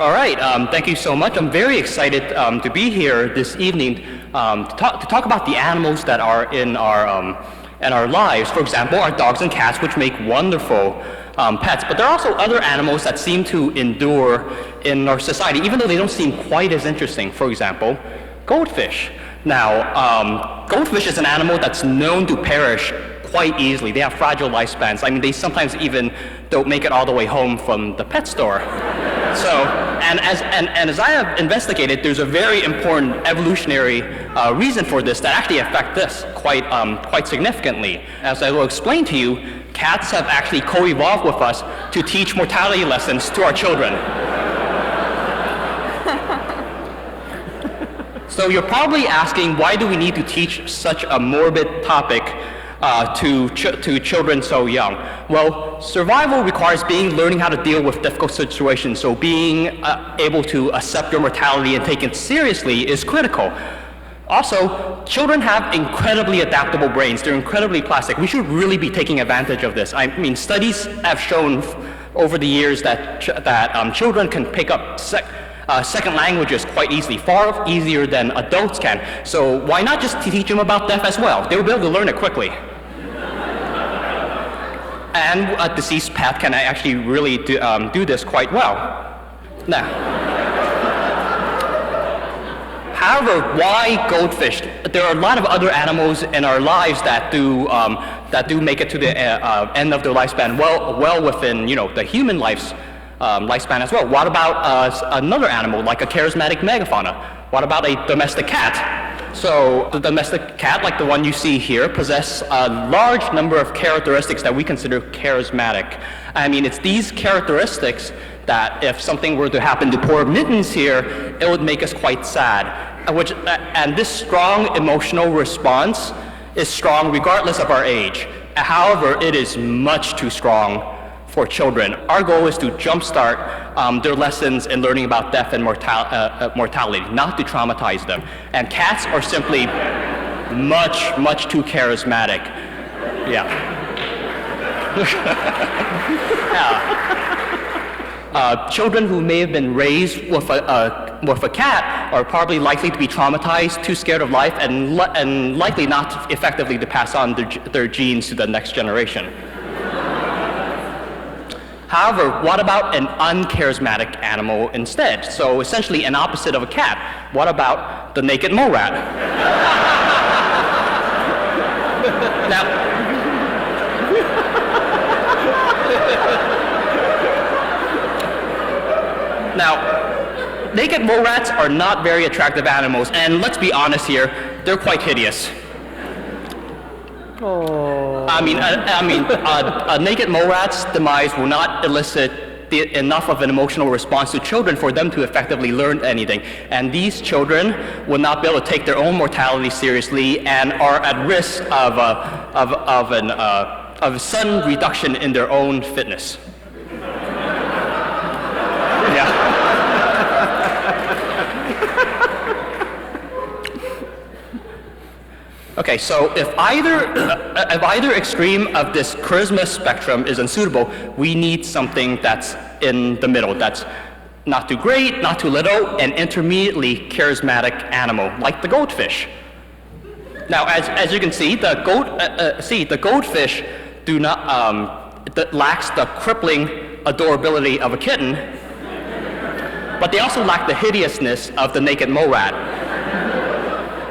All right, thank you so much. I'm very excited to be here this evening to talk about the animals that are in our lives. For example, our dogs and cats, which make wonderful pets. But there are also other animals that seem to endure in our society, even though they don't seem quite as interesting. For example, goldfish. Now, goldfish is an animal that's known to perish quite easily. They have fragile lifespans. I mean, they sometimes even don't make it all the way home from the pet store. So, and as I have investigated, there's a very important evolutionary reason for this that actually affect this quite significantly. As I will explain to you, cats have actually co-evolved with us to teach mortality lessons to our children. So you're probably asking, why do we need to teach such a morbid topic to children so young? Well, survival requires learning how to deal with difficult situations, so being able to accept your mortality and take it seriously is critical. Also, children have incredibly adaptable brains. They're incredibly plastic. We should really be taking advantage of this. I mean, studies have shown over the years that children can pick up second languages quite easily, far easier than adults can. So why not just teach them about death as well? They will be able to learn it quickly. And a deceased pet can actually really do this quite well. Now, however, why goldfish? There are a lot of other animals in our lives that do make it to the end of their lifespan well within the human lifespan as well. What about another animal like a charismatic megafauna? What about a domestic cat? So the domestic cat, like the one you see here, possess a large number of characteristics that we consider charismatic. I mean, it's these characteristics that if something were to happen to poor Mittens here, it would make us quite sad. And this strong emotional response is strong regardless of our age. However, it is much too strong for children. Our goal is to jumpstart their lessons in learning about death and mortality, not to traumatize them. And cats are simply much too charismatic. Yeah. Children who may have been raised with a cat are probably likely to be traumatized, too scared of life, and likely not effectively to pass on their genes to the next generation. However, what about an uncharismatic animal instead? So essentially an opposite of a cat. What about the naked mole rat? Now, naked mole rats are not very attractive animals, and let's be honest here, they're quite hideous. Oh. I mean, a naked mole rat's demise will not elicit enough of an emotional response to children for them to effectively learn anything. And these children will not be able to take their own mortality seriously and are at risk of a sudden reduction in their own fitness. Yeah. Okay, so if either extreme of this charisma spectrum is unsuitable, we need something that's in the middle, that's not too great, not too little, an intermediately charismatic animal, like the goldfish. Now, as you can see, the goldfish lacks the crippling adorability of a kitten, but they also lack the hideousness of the naked mole rat.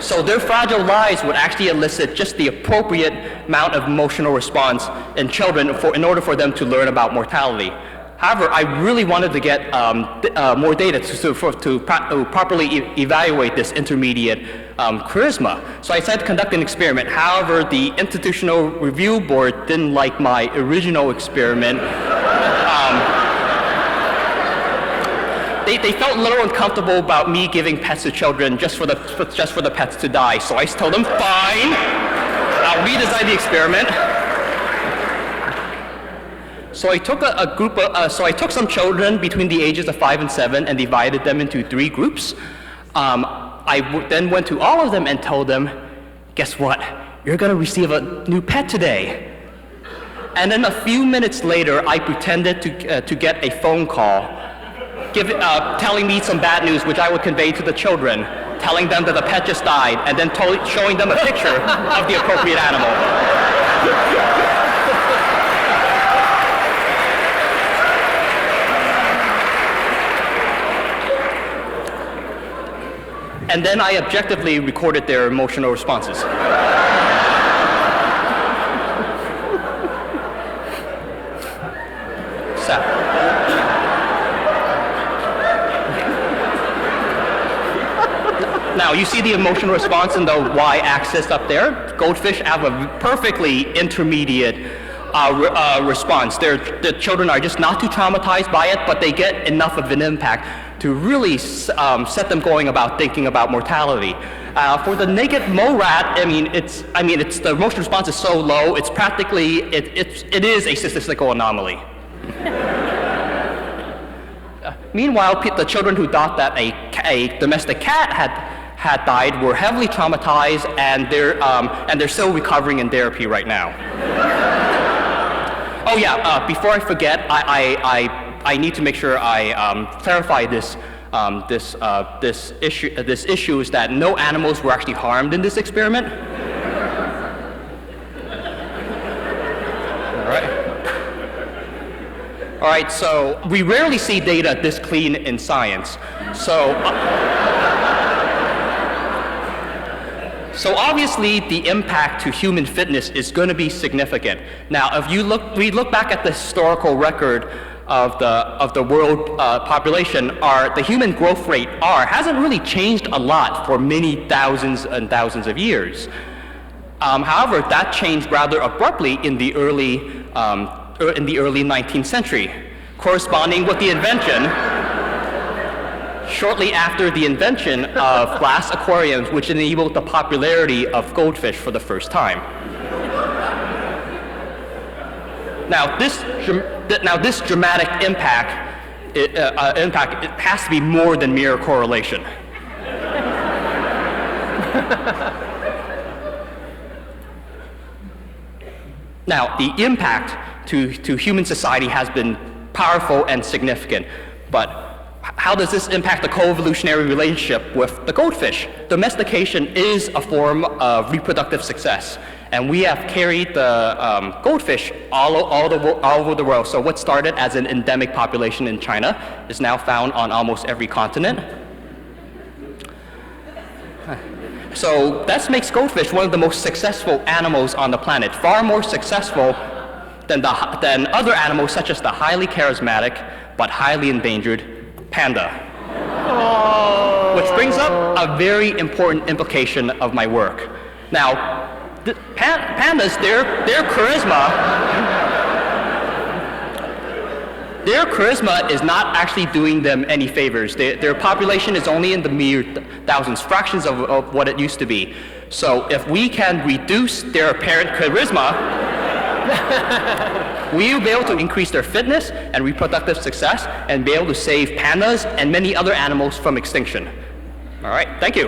So their fragile lives would actually elicit just the appropriate amount of emotional response in children in order for them to learn about mortality. However, I really wanted to get more data to properly evaluate this intermediate charisma. So I decided to conduct an experiment. However, the Institutional Review Board didn't like my original experiment. They felt a little uncomfortable about me giving pets to children just for the pets to die. So I told them, fine, I'll redesign the experiment. So I took some children between the ages of 5 and 7 and divided them into 3 groups. I then went to all of them and told them, guess what? You're going to receive a new pet today. And then a few minutes later, I pretended to get a phone call telling me some bad news, which I would convey to the children, telling them that the pet just died, and then showing them a picture of the appropriate animal. And then I objectively recorded their emotional responses. Sad. Now, you see the emotional response in the y-axis up there? Goldfish have a perfectly intermediate response. The children are just not too traumatized by it, but they get enough of an impact to really set them going about thinking about mortality. For the naked mole rat, the emotional response is so low, it's practically, it is a statistical anomaly. Meanwhile, the children who thought that a domestic cat had died were heavily traumatized, and they're still recovering in therapy right now. Oh yeah, before I forget, I need to make sure I clarify this issue is that no animals were actually harmed in this experiment. All right, so we rarely see data this clean in science. So obviously the impact to human fitness is going to be significant. Now, if we look back at the historical record of the world population, the human growth rate hasn't really changed a lot for many thousands and thousands of years. However, that changed rather abruptly in the early 19th century, corresponding with the invention. Shortly after the invention of glass aquariums, which enabled the popularity of goldfish for the first time. Now, this dramatic impact, it has to be more than mere correlation. Now, the impact to human society has been powerful and significant, but how does this impact the co-evolutionary relationship with the goldfish? Domestication is a form of reproductive success, and we have carried the goldfish all over the world. So what started as an endemic population in China is now found on almost every continent. So that makes goldfish one of the most successful animals on the planet, far more successful than other animals such as the highly charismatic but highly endangered panda. Oh. Which brings up a very important implication of my work. Now, pandas, their charisma is not actually doing them any favors. Their population is only in the mere thousands, fractions of what it used to be. So if we can reduce their apparent charisma, we will be able to increase their fitness and reproductive success and be able to save pandas and many other animals from extinction. All right, thank you.